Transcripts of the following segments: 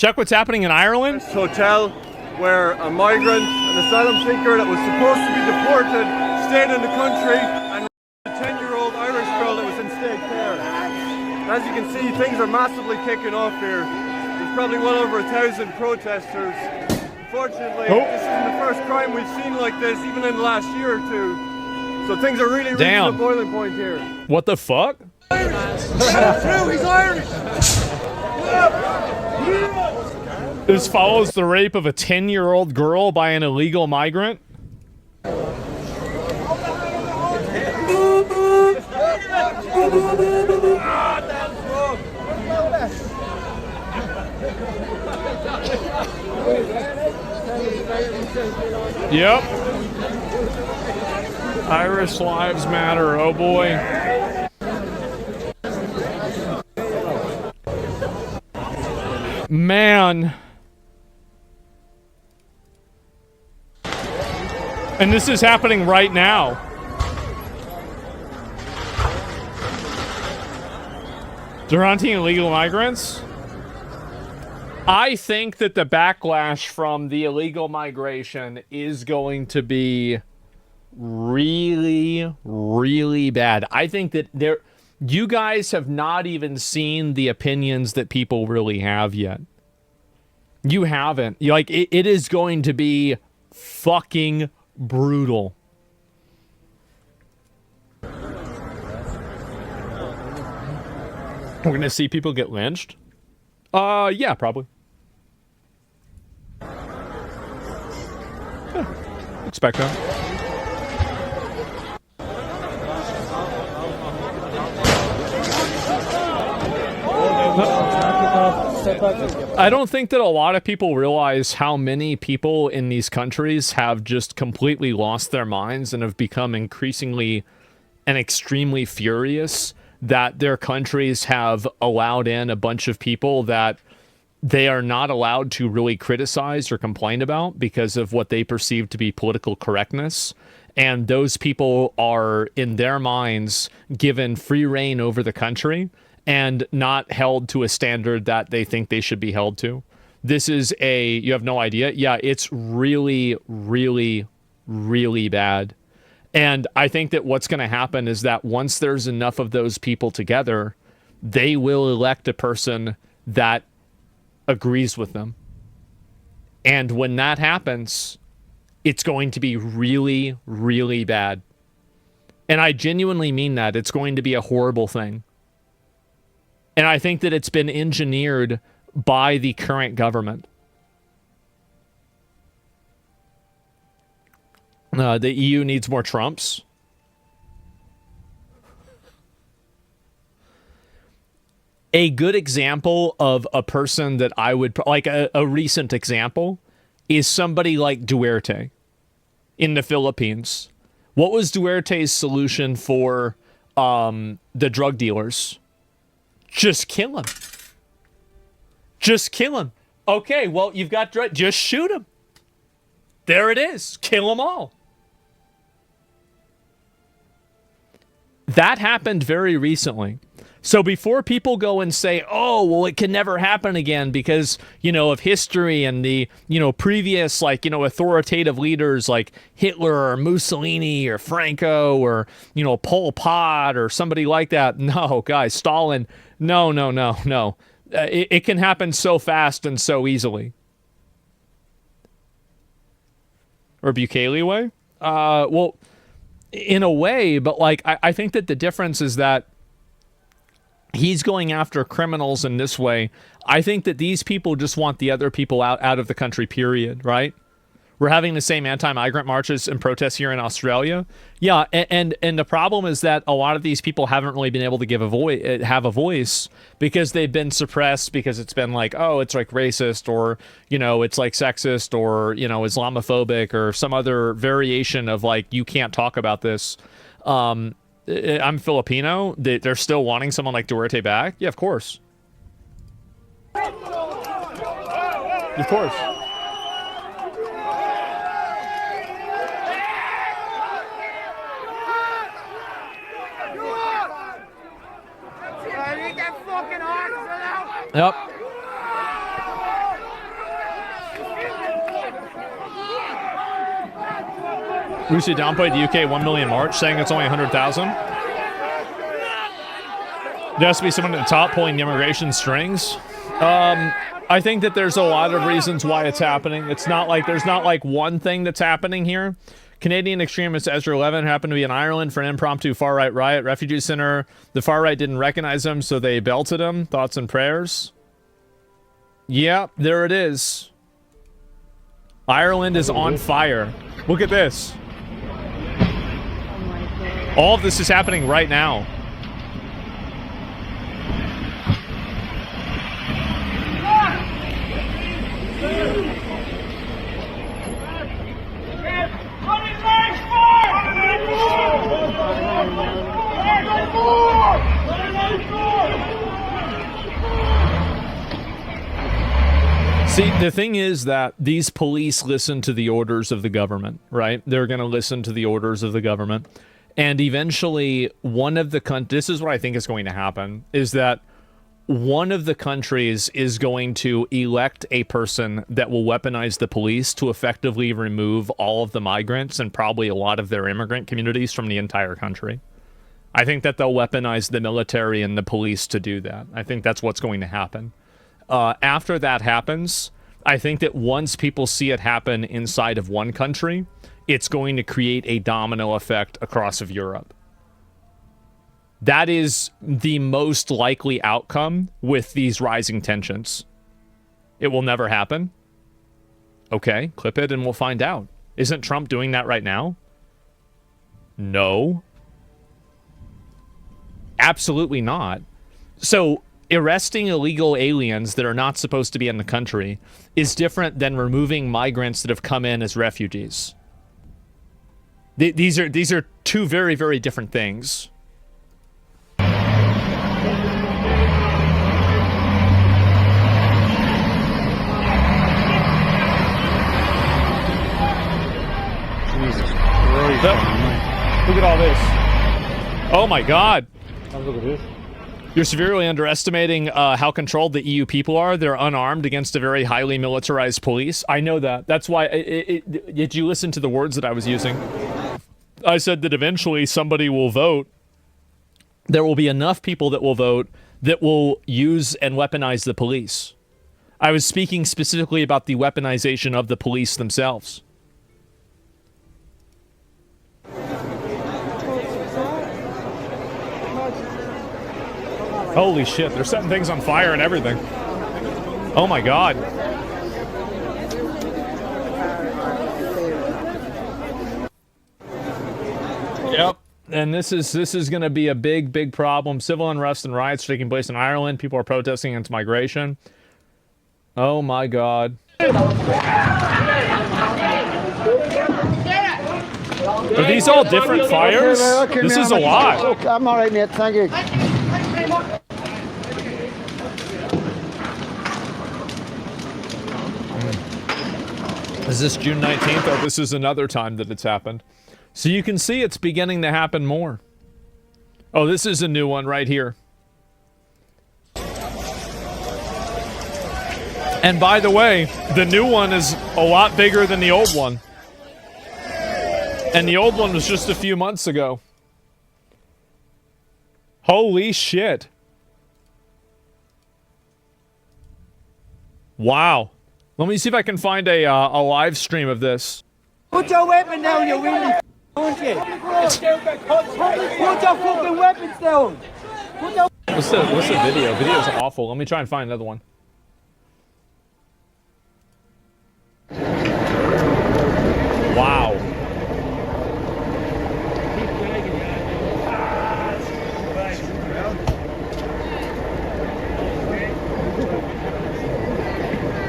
Check what's happening in Ireland. This hotel where a migrant, an asylum seeker that was supposed to be deported, stayed in the country and a 10-year-old Irish girl that was in state care. As you can see, things are massively kicking off here. There's probably well over 1,000 protesters. Unfortunately, this isn't the first crime we've seen like this, even in the last year or two. So things are really reaching a boiling point here. What the fuck? He's Irish! This follows the rape of a 10-year-old girl by an illegal migrant. Yep. Irish lives matter, oh boy. Man. And this is happening right now. They're hunting illegal migrants? I think that the backlash from the illegal migration is going to be really, really bad. I think that you guys have not even seen the opinions that people really have yet. You haven't. It is going to be fucking brutal. We're gonna see people get lynched? Yeah, probably. Yeah, expect that. I don't think that a lot of people realize how many people in these countries have just completely lost their minds and have become increasingly and extremely furious that their countries have allowed in a bunch of people that they are not allowed to really criticize or complain about because of what they perceive to be political correctness. And those people are, in their minds, given free reign over the country and not held to a standard that they think they should be held to. This is you have no idea? Yeah, it's really, really, really bad. And I think that what's going to happen is that once there's enough of those people together, they will elect a person that agrees with them. And when that happens, it's going to be really, really bad. And I genuinely mean that. It's going to be a horrible thing. And I think that it's been engineered by the current government. The EU needs more Trumps. A good example of a person that I would... Like a recent example is somebody like Duterte in the Philippines. What was Duterte's solution for the drug dealers? Just kill him. Just kill him. Okay, well, you've got... Just shoot him. There it is. Kill them all. That happened very recently. So before people go and say, oh, well, it can never happen again because, of history and the, previous, authoritative leaders like Hitler or Mussolini or Franco or, Pol Pot or somebody like that. No, guys, Stalin. No. It can happen so fast and so easily. Or Bukele way? Well, in a way, but I think that the difference is that he's going after criminals in this way. I think that these people just want the other people out of the country, period, right? We're having the same anti-migrant marches and protests here in Australia. Yeah, and the problem is that a lot of these people haven't really been able to have a voice because they've been suppressed because it's been like, oh, it's like racist or, it's like sexist or, Islamophobic or some other variation of you can't talk about this. I'm Filipino. They're still wanting someone like Duterte back? Yeah, of course. Of course. Yep. Russia downplayed the UK 1 million march, saying it's only 100,000. There has to be someone at the top pulling the immigration strings. I think that there's a lot of reasons why it's happening. It's not like there's not like one thing that's happening here. Canadian extremist Ezra Levin happened to be in Ireland for an impromptu far-right riot. Refugee center. The far-right didn't recognize him, so they belted him. Thoughts and prayers. Yeah, there it is. Ireland is on fire. Look at this. All of this is happening right now. See, the thing is that these police listen to the orders of the government, right? They're going to listen to the orders of the government. And eventually, one of the this is what I think is going to happen, is that one of the countries is going to elect a person that will weaponize the police to effectively remove all of the migrants and probably a lot of their immigrant communities from the entire country. I think that they'll weaponize the military and the police to do that. I think that's what's going to happen. After that happens, I think that once people see it happen inside of one country, it's going to create a domino effect across of Europe. That is the most likely outcome with these rising tensions. It will never happen. Okay, clip it and we'll find out. Isn't Trump doing that right now? No. Absolutely not. So, arresting illegal aliens that are not supposed to be in the country is different than removing migrants that have come in as refugees. These are two very, very different things. Jesus Christ. Look at all this. Oh my God. Look at this. You're severely underestimating how controlled the EU people are. They're unarmed against a very highly militarized police. I know that. That's why... did you listen to the words that I was using? I said that eventually somebody will vote. There will be enough people that will vote that will use and weaponize the police. I was speaking specifically about the weaponization of the police themselves. Holy shit, they're setting things on fire and everything. Oh my God. Yep. And this is going to be a big problem. Civil unrest and riots taking place in Ireland. People are protesting against migration. Oh my God. Are these all different fires? This is a lot. I'm all right, mate. Thank you. Is this June 19th? Oh, this is another time that it's happened. So you can see it's beginning to happen more. Oh, this is a new one right here. And by the way, the new one is a lot bigger than the old one. And the old one was just a few months ago. Holy shit. Wow. Let me see if I can find a live stream of this. Put your weapon down, you really don't you? Put your fucking weapons down. What's the video? Video's awful. Let me try and find another one. Wow.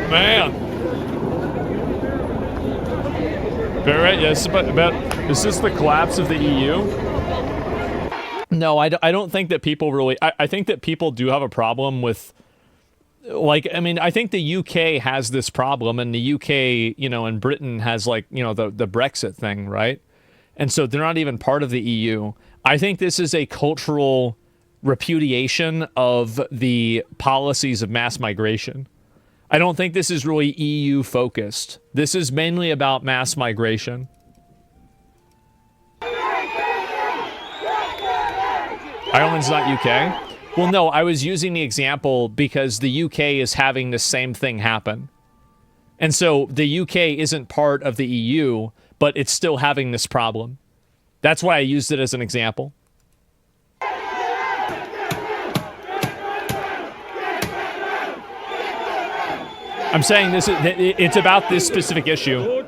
Man. Barrett, yes, but is this the collapse of the EU? No, I don't think that people really... I think that people do have a problem with... Like, I mean, I think the UK has this problem, and the UK, you know, and Britain has, like, you know, the Brexit thing, right? And so they're not even part of the EU. I think this is a cultural repudiation of the policies of mass migration. I don't think this is really EU focused. This is mainly about mass migration. Ireland's not UK? Well, no, I was using the example because the UK is having the same thing happen. And so the UK isn't part of the EU, but it's still having this problem. That's why I used it as an example. I'm saying this, it's about this specific issue.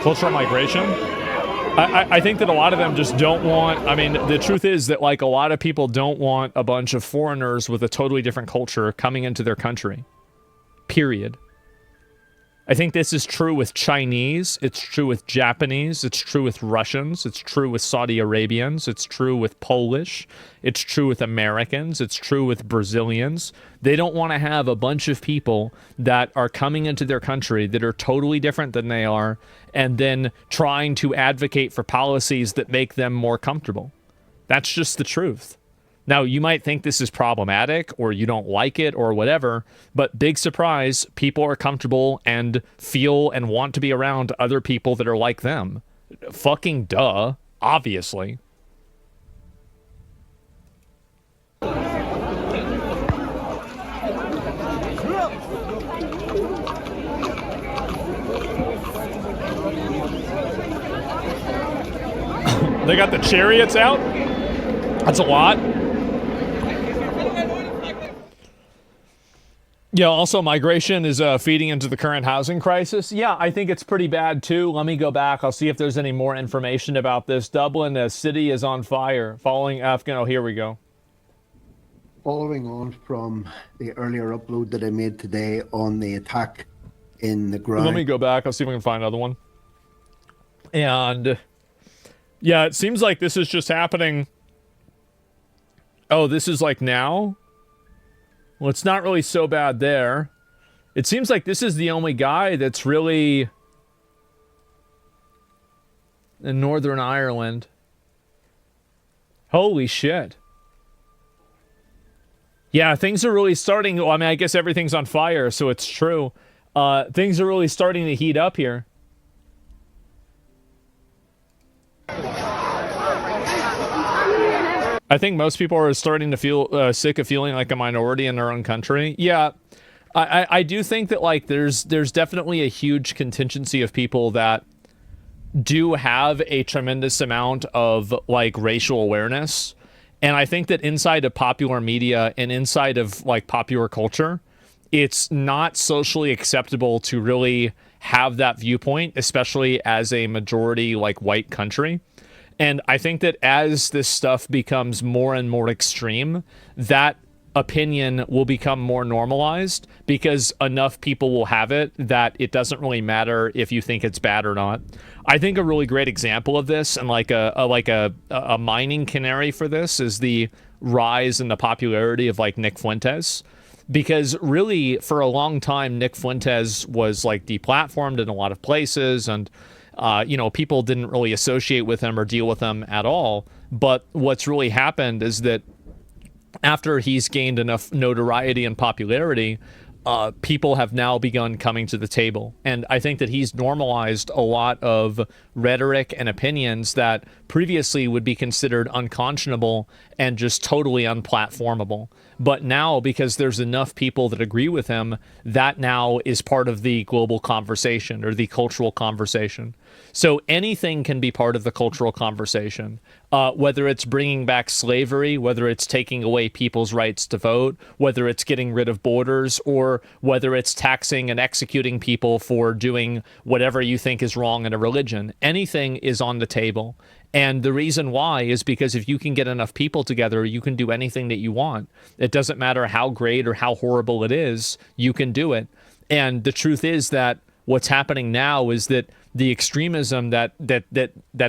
Cultural migration? I think that a lot of them just don't want, I mean, the truth is that, like, a lot of people don't want a bunch of foreigners with a totally different culture coming into their country. Period. I think this is true with Chinese, it's true with Japanese, it's true with Russians, it's true with Saudi Arabians, it's true with Polish, it's true with Americans, it's true with Brazilians. They don't want to have a bunch of people that are coming into their country that are totally different than they are, and then trying to advocate for policies that make them more comfortable. That's just the truth. Now, you might think this is problematic, or you don't like it, or whatever, but big surprise, people are comfortable and feel and want to be around other people that are like them. Fucking duh, obviously. They got the chariots out? That's a lot. Yeah, also migration is feeding into the current housing crisis. Yeah, I think it's pretty bad too. Let me go back. I'll see if there's any more information about this. Dublin, a city is on fire following Afghan. Oh, here we go. Following on from the earlier upload that I made today on the attack in the ground. Let me go back. I'll see if we can find another one. And yeah, it seems like this is just happening. Oh, this is like now? Well, it's not really so bad there. It seems like this is the only guy that's really in Northern Ireland. Holy shit. Yeah, things are really starting. Well, I mean, I guess everything's on fire, so it's true. Things are really starting to heat up here. I think most people are starting to feel sick of feeling like a minority in their own country. Yeah, I do think that, like, there's definitely a huge contingency of people that do have a tremendous amount of, like, racial awareness. And I think that inside of popular media and inside of, like, popular culture, it's not socially acceptable to really have that viewpoint, especially as a majority, like, white country. And I think that as this stuff becomes more and more extreme, that opinion will become more normalized because enough people will have it that it doesn't really matter if you think it's bad or not. I think a really great example of this, and like a mining canary for this, is the rise in the popularity of, like, Nick Fuentes. Because really, for a long time, Nick Fuentes was, like, deplatformed in a lot of places, and you know, people didn't really associate with him or deal with him at all. But what's really happened is that after he's gained enough notoriety and popularity, people have now begun coming to the table. And I think that he's normalized a lot of rhetoric and opinions that previously would be considered unconscionable and just totally unplatformable. But now, because there's enough people that agree with him, that now is part of the global conversation or the cultural conversation. So anything can be part of the cultural conversation, whether it's bringing back slavery, whether it's taking away people's rights to vote, whether it's getting rid of borders, or whether it's taxing and executing people for doing whatever you think is wrong in a religion. Anything is on the table. And the reason why is because if you can get enough people together, you can do anything that you want. It doesn't matter how great or how horrible it is, you can do it. And the truth is that what's happening now is that the extremism that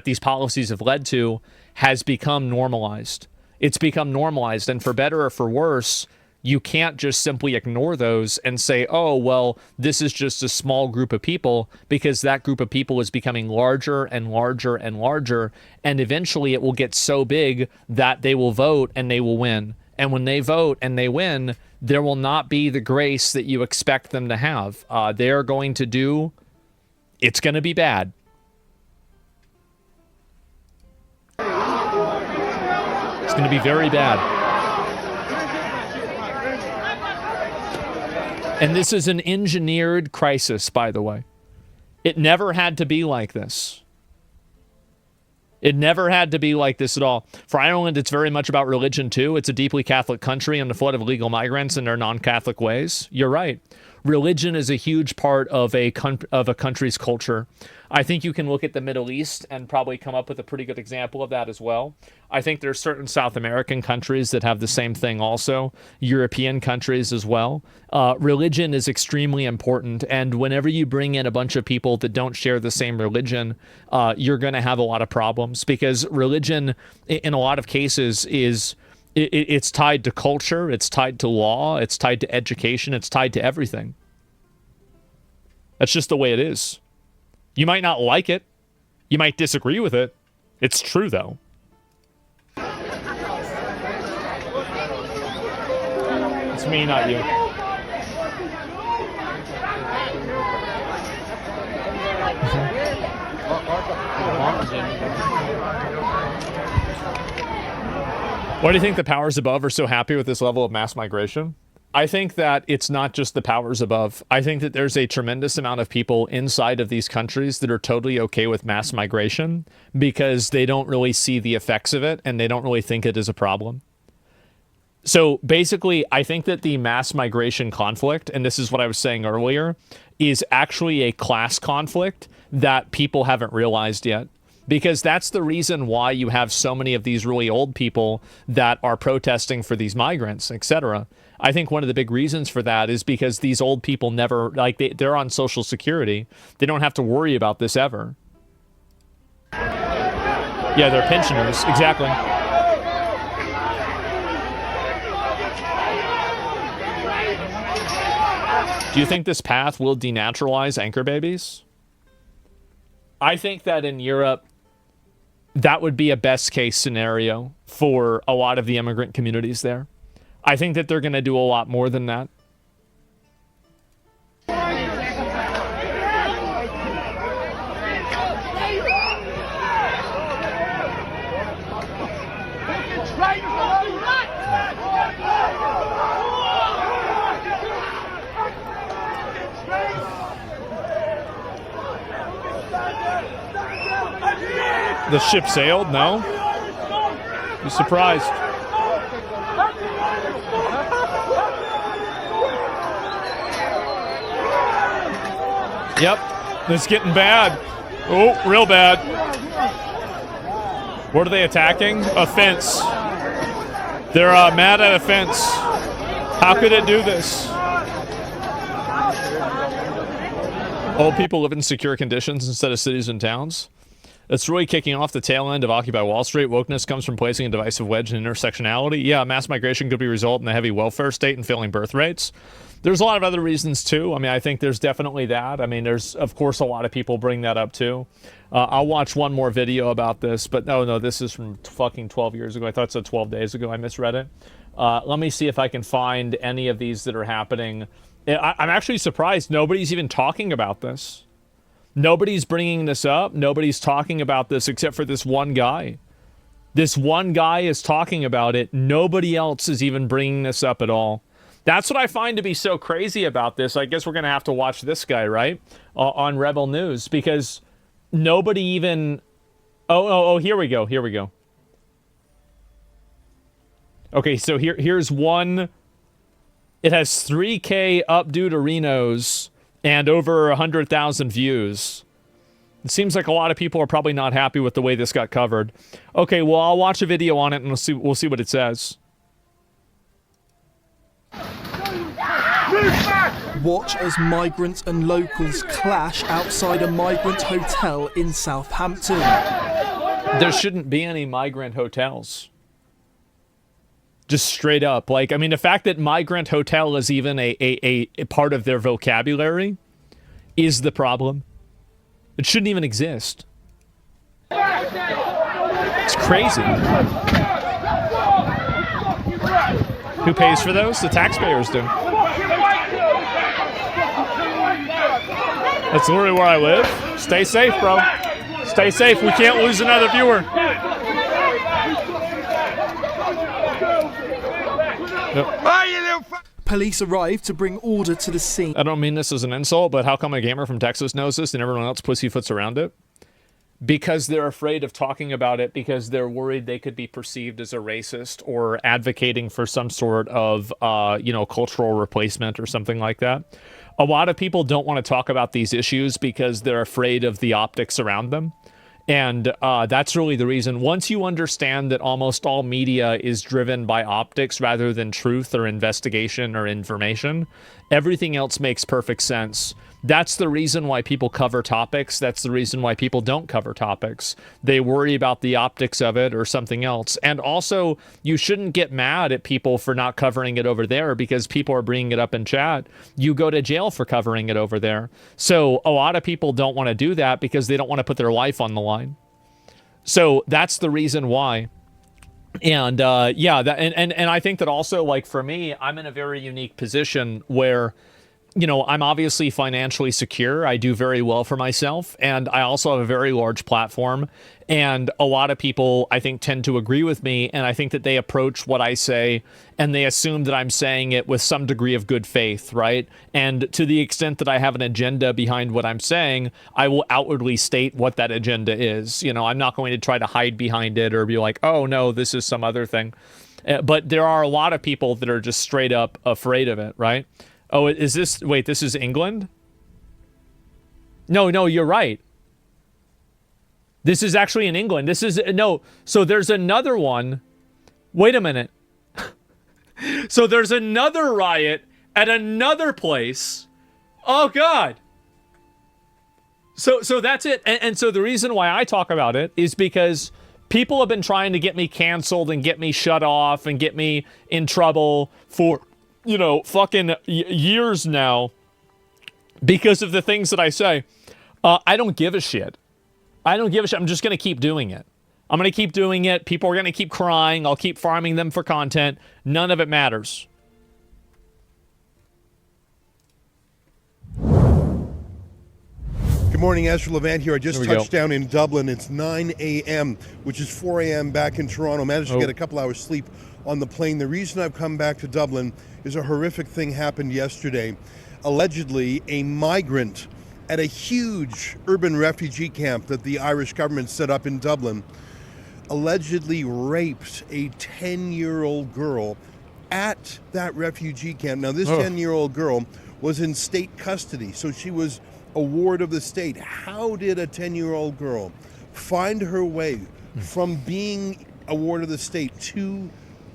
these policies have led to has become normalized. It's become normalized, and for better or for worse, you can't just simply ignore those and say, oh, well, this is just a small group of people, because that group of people is becoming larger and larger and larger, and eventually it will get so big that they will vote and they will win. And when they vote and they win, there will not be the grace that you expect them to have. They are going to do it's going to be bad. It's going to be very bad. And this is an engineered crisis, by the way. It never had to be like this. It never had to be like this at all. For Ireland, it's very much about religion, too. It's a deeply Catholic country and a flood of illegal migrants in their non-Catholic ways. You're right. Religion is a huge part of a country's culture. I think you can look at the Middle East and probably come up with a pretty good example of that as well. I think there's certain South American countries that have the same thing also. European countries as well. Religion is extremely important. And whenever you bring in a bunch of people that don't share the same religion, you're going to have a lot of problems, because religion, in a lot of cases, it's tied to culture, it's tied to law, it's tied to education, it's tied to everything. That's just the way it is. You might not like it. You might disagree with it. It's true, though. It's me, not you. Why do you think the powers above are so happy with this level of mass migration? I think that it's not just the powers above. I think that there's a tremendous amount of people inside of these countries that are totally okay with mass migration because they don't really see the effects of it and they don't really think it is a problem. So basically, I think that the mass migration conflict, and this is what I was saying earlier, is actually a class conflict that people haven't realized yet. Because that's the reason why you have so many of these really old people that are protesting for these migrants, etc. I think one of the big reasons for that is because these old people never, like, they're on Social Security. They don't have to worry about this ever. Yeah, they're pensioners. Exactly. Do you think this path will denaturalize anchor babies? I think that in Europe, that would be a best case scenario for a lot of the immigrant communities there. I think that they're going to do a lot more than that. The ship sailed? No. Be surprised. Yep. It's getting bad. Oh, real bad. What are they attacking? A fence. They're mad at a fence. How could it do this? Old people live in secure conditions instead of cities and towns. It's really kicking off the tail end of Occupy Wall Street. Wokeness comes from placing a divisive wedge in intersectionality. Yeah, mass migration could be a result in a heavy welfare state and failing birth rates. There's a lot of other reasons, too. I mean, I think there's definitely that. I mean, there's, of course, a lot of people bring that up, too. I'll watch one more video about this, but no, this is from fucking 12 years ago. I thought it said 12 days ago. I misread it. Let me see if I can find any of these that are happening. I'm actually surprised nobody's even talking about this. Nobody's bringing this up. Nobody's talking about this except for this one guy. This one guy is talking about it. Nobody else is even bringing this up at all. That's what I find to be so crazy about this. I guess we're going to have to watch this guy, right? On Rebel News, because nobody even... Oh, here we go. Here we go. Okay, so here's one. It has 3K updo to Renos and over 100,000 views. It seems like a lot of people are probably not happy with the way this got covered. Okay, well, I'll watch a video on it and we'll see what it says. Watch as migrants and locals clash outside a migrant hotel in Southampton. There shouldn't be any migrant hotels. Just straight up. Like, I mean, the fact that migrant hotel is even a part of their vocabulary is the problem. It shouldn't even exist. It's crazy. Who pays for those? The taxpayers do. That's literally where I live. Stay safe, bro. Stay safe. We can't lose another viewer. Police arrived to bring order to the scene. I don't mean this as an insult, but how come a gamer from Texas knows this and everyone else pussyfoots around it? Because they're afraid of talking about it because they're worried they could be perceived as a racist or advocating for some sort of, cultural replacement or something like that. A lot of people don't want to talk about these issues because they're afraid of the optics around them. And that's really the reason. Once you understand that almost all media is driven by optics rather than truth or investigation or information, everything else makes perfect sense. That's the reason why people cover topics. That's the reason why people don't cover topics. They worry about the optics of it or something else. And also, you shouldn't get mad at people for not covering it over there because people are bringing it up in chat. You go to jail for covering it over there. So a lot of people don't want to do that because they don't want to put their life on the line. So that's the reason why. And and I think that also, like, for me, I'm in a very unique position where, I'm obviously financially secure. I do very well for myself. And I also have a very large platform. And a lot of people, I think, tend to agree with me. And I think that they approach what I say and they assume that I'm saying it with some degree of good faith, right? And to the extent that I have an agenda behind what I'm saying, I will outwardly state what that agenda is. I'm not going to try to hide behind it or be like, oh, no, this is some other thing. But there are a lot of people that are just straight up afraid of it, right? Oh, is this... Wait, this is England? No, you're right. This is actually in England. This is... No, so there's another one. Wait a minute. So there's another riot at another place. Oh, God. So that's it. And so the reason why I talk about it is because people have been trying to get me canceled and get me shut off and get me in trouble for... fucking years now because of the things that I say. I don't give a shit. I'm just going to keep doing it. I'm going to keep doing it. People are going to keep crying. I'll keep farming them for content. None of it matters. Good morning, Ezra Levant here. I just touched down in Dublin. It's 9 a.m., which is 4 a.m. back in Toronto. Managed to get a couple hours sleep on the plane. The reason I've come back to Dublin is a horrific thing happened yesterday. Allegedly, a migrant at a huge urban refugee camp that the Irish government set up in Dublin allegedly raped a 10-year-old girl at that refugee camp. Now, this 10-year-old girl was in state custody, so she was a ward of the state. How did a 10-year-old girl find her way from being a ward of the state to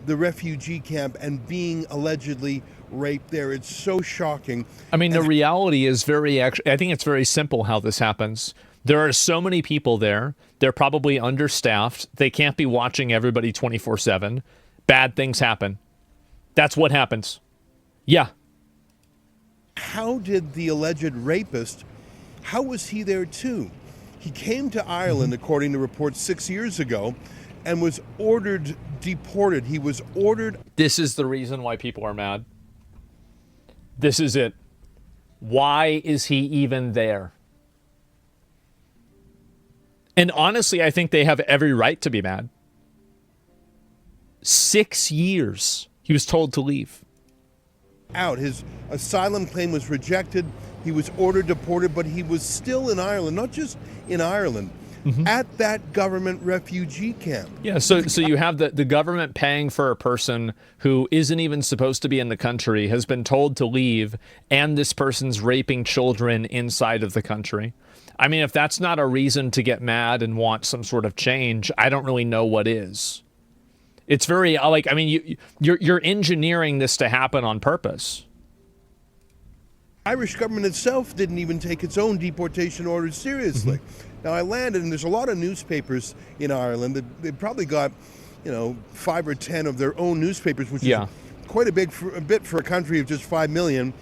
the refugee camp and being allegedly raped there? It's so shocking. I mean, the reality is I think it's very simple how this happens. There are so many people there. They're probably understaffed. They can't be watching everybody 24/7. Bad things happen. That's what happens. Yeah. How did the alleged rapist, how was he there too? He came to Ireland, according to reports, 6 years ago, and was ordered deported. He was ordered... This is the reason why people are mad. This is it. Why is he even there? And honestly, I think they have every right to be mad. 6 years he was told to leave. Out. His asylum claim was rejected. He was ordered deported, but he was still in Ireland, not just in Ireland, at that government refugee camp. Yeah, so you have the government paying for a person who isn't even supposed to be in the country, has been told to leave, and this person's raping children inside of the country. I mean, if that's not a reason to get mad and want some sort of change, I don't really know what is. It's very, like, I mean, you're engineering this to happen on purpose. Irish government itself didn't even take its own deportation orders seriously. Now, I landed, and there's a lot of newspapers in Ireland that they've probably got, 5 or 10 of their own newspapers, which is quite a bit for a country of just 5 million.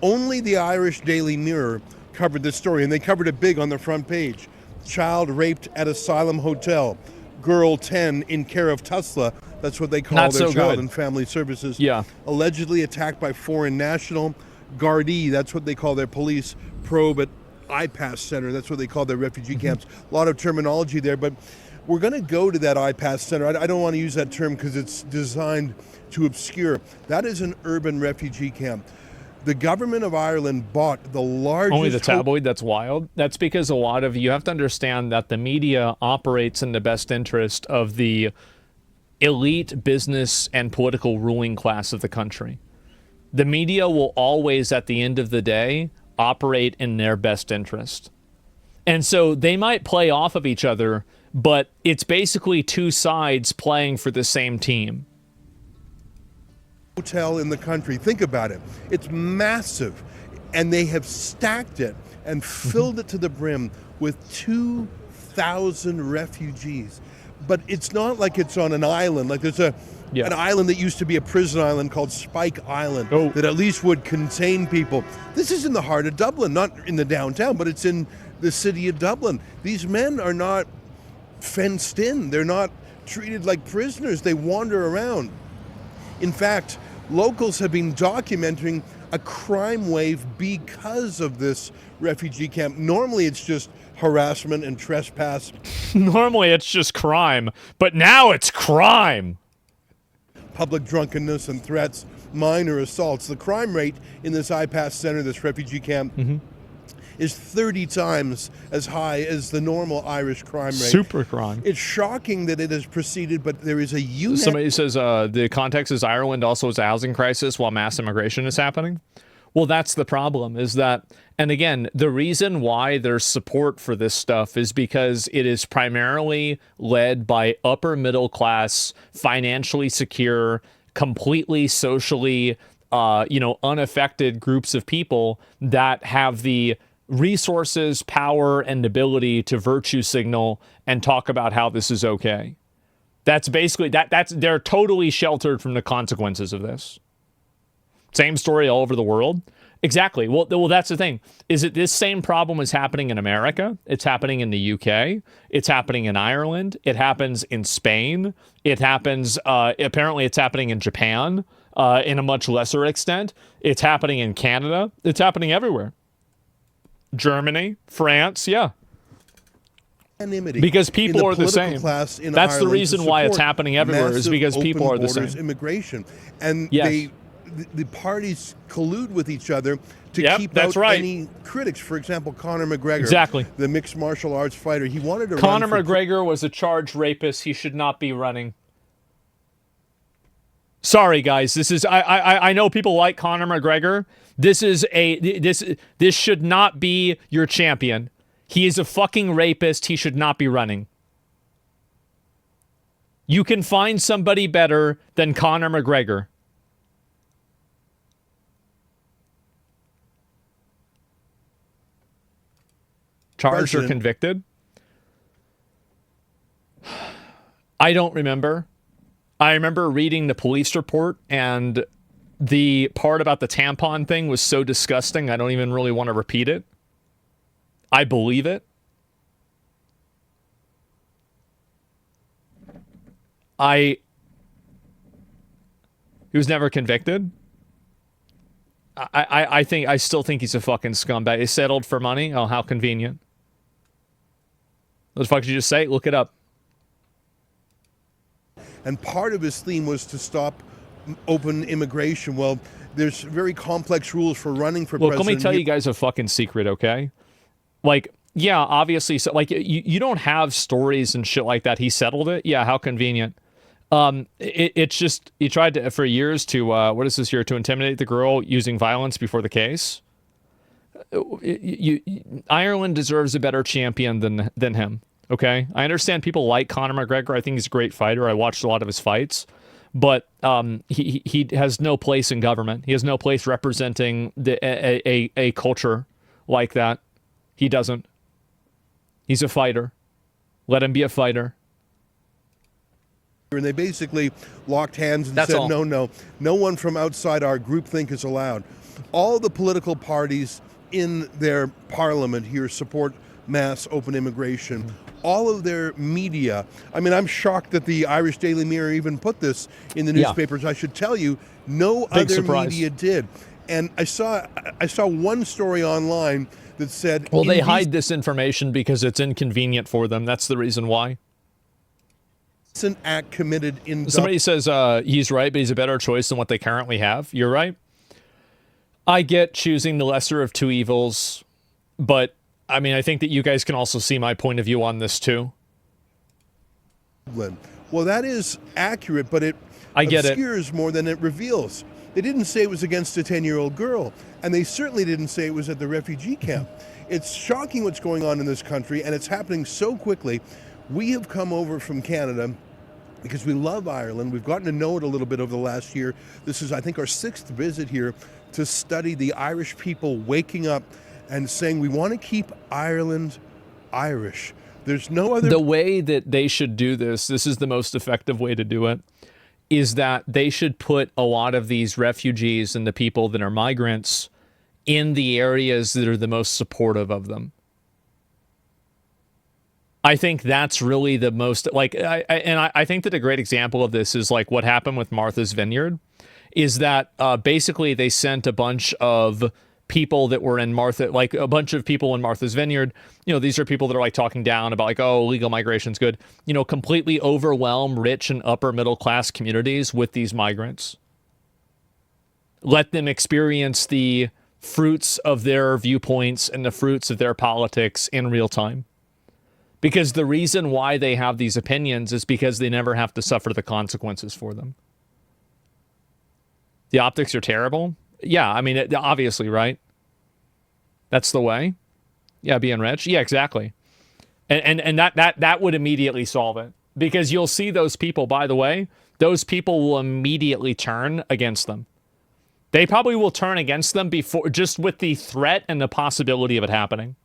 Only the Irish Daily Mirror covered this story, and they covered it big on the front page. Child raped at asylum hotel. Girl 10 in care of Tusla. That's what they call their child and family services. Yeah. Allegedly attacked by foreign national. Gardaí, that's what they call their police probe at IPAS Center. That's what they call their refugee camps. A lot of terminology there, but we're going to go to that IPAS Center. I don't want to use that term because it's designed to obscure. That is an urban refugee camp. The government of Ireland bought the largest... Only the tabloid? That's wild. That's because you have to understand that the media operates in the best interest of the elite business and political ruling class of the country. The media will always, at the end of the day, operate in their best interest. And so they might play off of each other, but it's basically two sides playing for the same team. Hotel in the country. Think about it. It's massive, and they have stacked it and filled it to the brim with 2,000 refugees. But it's not like it's on an island. Like there's an island that used to be a prison island called Spike Island that at least would contain people. This is in the heart of Dublin, not in the downtown, but it's in the city of Dublin. These men are not fenced in. They're not treated like prisoners. They wander around. In fact, locals have been documenting a crime wave because of this refugee camp. Normally it's just harassment and trespass. Normally it's just crime, but now it's crime. Public drunkenness and threats, minor assaults. The crime rate in this IPAS Center, this refugee camp, is 30 times as high as the normal Irish crime rate. Super crime. It's shocking that it has proceeded, but there is a unit. Somebody says the context is Ireland also has a housing crisis while mass immigration is happening. Well, that's the problem, is that, and again, the reason why there's support for this stuff is because it is primarily led by upper middle class, financially secure, completely socially, unaffected groups of people that have the resources, power, and ability to virtue signal and talk about how this is okay. That's basically they're totally sheltered from the consequences of this. Same story all over the world. Exactly. Well, that's the thing. Is it this same problem is happening in America? It's happening in the UK. It's happening in Ireland. It happens in Spain. It happens, apparently it's happening in Japan in a much lesser extent. It's happening in Canada. It's happening everywhere. Germany, France, yeah. Because people are the same. That's the reason why it's happening everywhere, is because people are the same. Immigration. And the parties collude with each other to keep out any critics. For example, Conor McGregor, the mixed martial arts fighter, he wanted to Conor McGregor was a charged rapist. He should not be running. Sorry, guys. This is I know people like Conor McGregor. This should not be your champion. He is a fucking rapist. He should not be running. You can find somebody better than Conor McGregor. Charged or convicted? I don't remember. I remember reading the police report, and the part about the tampon thing was so disgusting, I don't even really want to repeat it. I believe it. He was never convicted. I still think he's a fucking scumbag. He settled for money. Oh, how convenient. What the fuck did you just say? Look it up. And part of his theme was to stop open immigration. Well, there's very complex rules for running for president. Look, let me tell you guys a fucking secret, okay? Like, yeah, obviously, so, like, you don't have stories and shit like that. He settled it. Yeah, how convenient. It's just, he tried to, for years to, what is this here, to intimidate the girl using violence before the case. Ireland deserves a better champion than him, okay? I understand people like Conor McGregor. I think he's a great fighter. I watched a lot of his fights. But he has no place in government. He has no place representing a culture like that. He doesn't. He's a fighter. Let him be a fighter. And they basically locked hands and said, no one from outside our groupthink is allowed. All the political parties in their parliament here support mass open immigration. All of their media, I mean, I'm shocked that the Irish Daily Mirror even put this in the newspapers. I should tell you, no other media did. And I saw one story online that said, well, they hide this information because it's inconvenient for them. That's the reason why. It's an act committed in. Somebody says he's right, but he's a better choice than what they currently have. You're right. I get choosing the lesser of two evils, but I mean, I think that you guys can also see my point of view on this too. Well, that is accurate, but it obscures more than it reveals. They didn't say it was against a 10-year-old girl, and they certainly didn't say it was at the refugee camp. It's shocking what's going on in this country, and it's happening so quickly. We have come over from Canada because we love Ireland. We've gotten to know it a little bit over the last year. This is, I think, our 6th visit here to study the Irish people waking up and saying, we want to keep Ireland Irish. There's no other... The way that they should do this is the most effective way to do it, is that they should put a lot of these refugees and the people that are migrants in the areas that are the most supportive of them. I think that's really the most, like, I think that a great example of this is like what happened with Martha's Vineyard, is that basically they sent a bunch of people that were in a bunch of people in Martha's Vineyard. You know, these are people that are like talking down about like, oh, legal migration's good. You know, completely overwhelm rich and upper middle class communities with these migrants. Let them experience the fruits of their viewpoints and the fruits of their politics in real time. Because the reason why they have these opinions is because they never have to suffer the consequences for them. The optics are terrible. Yeah, I mean, obviously, right? That's the way. Yeah, being rich. Yeah, exactly. And that would immediately solve it. Because you'll see those people, by the way, those people will immediately turn against them. They probably will turn against them before, just with the threat and the possibility of it happening.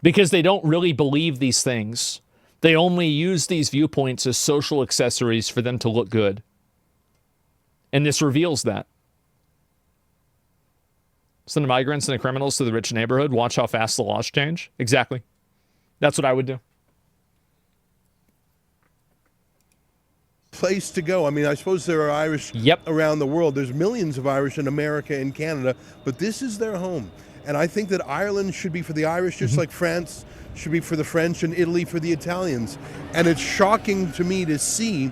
Because they don't really believe these things. They only use these viewpoints as social accessories for them to look good. And this reveals that. Send the migrants and the criminals to the rich neighborhood. Watch how fast the laws change. Exactly. That's what I would do. Place to go. I mean, I suppose there are Irish around the world. There's millions of Irish in America and Canada, but this is their home. And I think that Ireland should be for the Irish, just like France should be for the French and Italy for the Italians. And it's shocking to me to see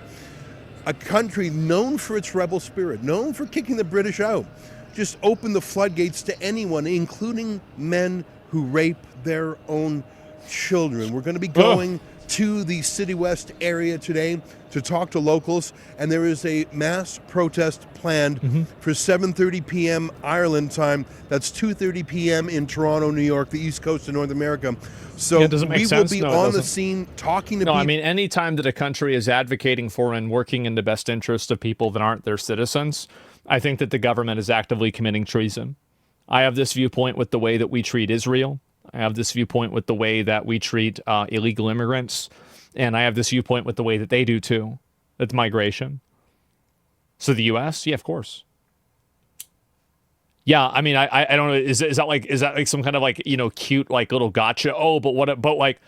a country known for its rebel spirit, known for kicking the British out, just open the floodgates to anyone, including men who rape their own children. We're going to be going to the City West area today to talk to locals, and there is a mass protest planned for 7:30 p.m. Ireland time. That's 2:30 p.m. in Toronto, New York, the East Coast of North America. So we will be on the scene talking to people. I mean, any time that a country is advocating for and working in the best interest of people that aren't their citizens, I think that the government is actively committing treason. I have this viewpoint with the way that we treat Israel. I have this viewpoint with the way that we treat illegal immigrants. And I have this viewpoint with the way that they do, too. That's migration. So the U.S.? Yeah, of course. Yeah, I mean, I don't know. Is that like some kind of like, you know, cute like little gotcha? Oh, but like,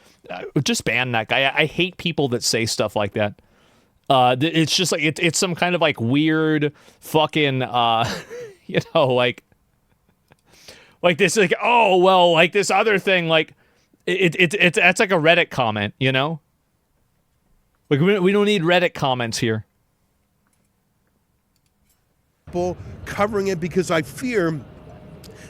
just ban that guy. I hate people that say stuff like that. It's just like it's some kind of like weird fucking you know, like this, like, oh well, like this other thing, like it's that's like a Reddit comment, you know. Like we don't need Reddit comments here. Covering it because I fear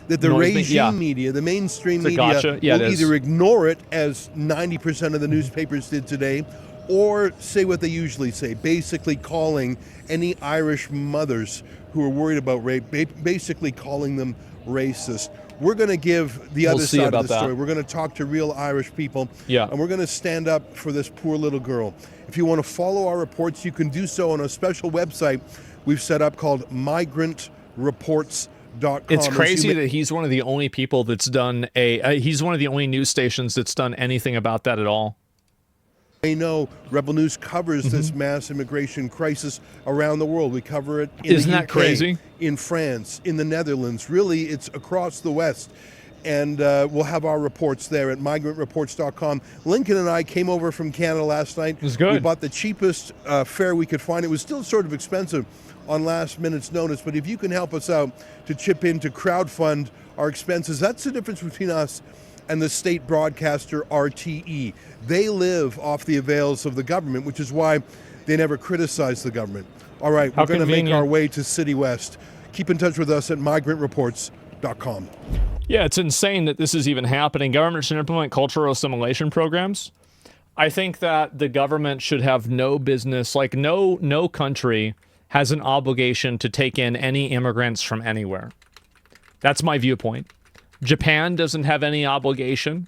that the regime media, the mainstream media, will either ignore it as 90% of the newspapers did today, or say what they usually say, basically calling any Irish mothers who are worried about rape, basically calling them racist. We're going to give the other side of the story. We're going to talk to real Irish people, and we're going to stand up for this poor little girl. If you want to follow our reports, you can do so on a special website we've set up called migrantreports.com. It's crazy that he's one of the only people that's done he's one of the only news stations that's done anything about that at all. I know Rebel News covers this mass immigration crisis around the world. We cover it in the UK, crazy? In France, in the Netherlands. Really, it's across the West. and we'll have our reports there at migrantreports.com. Lincoln and I came over from Canada last night. It was good. We bought the cheapest fare we could find. It was still sort of expensive on last minute's notice, but if you can help us out to chip in to crowdfund our expenses, that's the difference between us and the state broadcaster RTE. They live off the avails of the government, which is why they never criticize the government. All right, we're going to make our way to City West. Keep in touch with us at migrantreports.com. Yeah, it's insane that this is even happening. Government should implement cultural assimilation programs. I think that the government should have no business, like no country has an obligation to take in any immigrants from anywhere. That's my viewpoint. Japan doesn't have any obligation.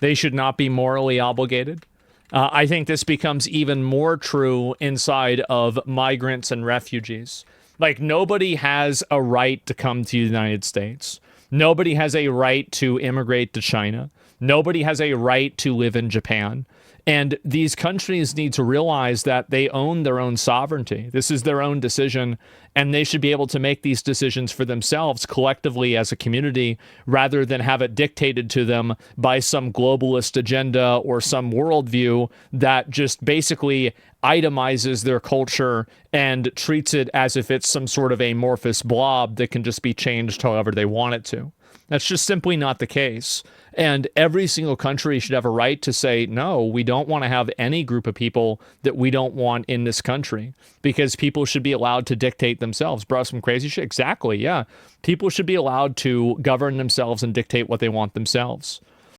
They should not be morally obligated. I think this becomes even more true inside of migrants and refugees. Like, nobody has a right to come to the United States. Nobody has a right to immigrate to China. Nobody has a right to live in Japan. And these countries need to realize that they own their own sovereignty. This is their own decision, and they should be able to make these decisions for themselves collectively as a community, rather than have it dictated to them by some globalist agenda or some worldview that just basically itemizes their culture and treats it as if it's some sort of amorphous blob that can just be changed however they want it to. That's just simply not the case. And every single country should have a right to say, no, we don't want to have any group of people that we don't want in this country, because people should be allowed to dictate themselves. Bro, some crazy shit. Exactly. Yeah. People should be allowed to govern themselves and dictate what they want themselves.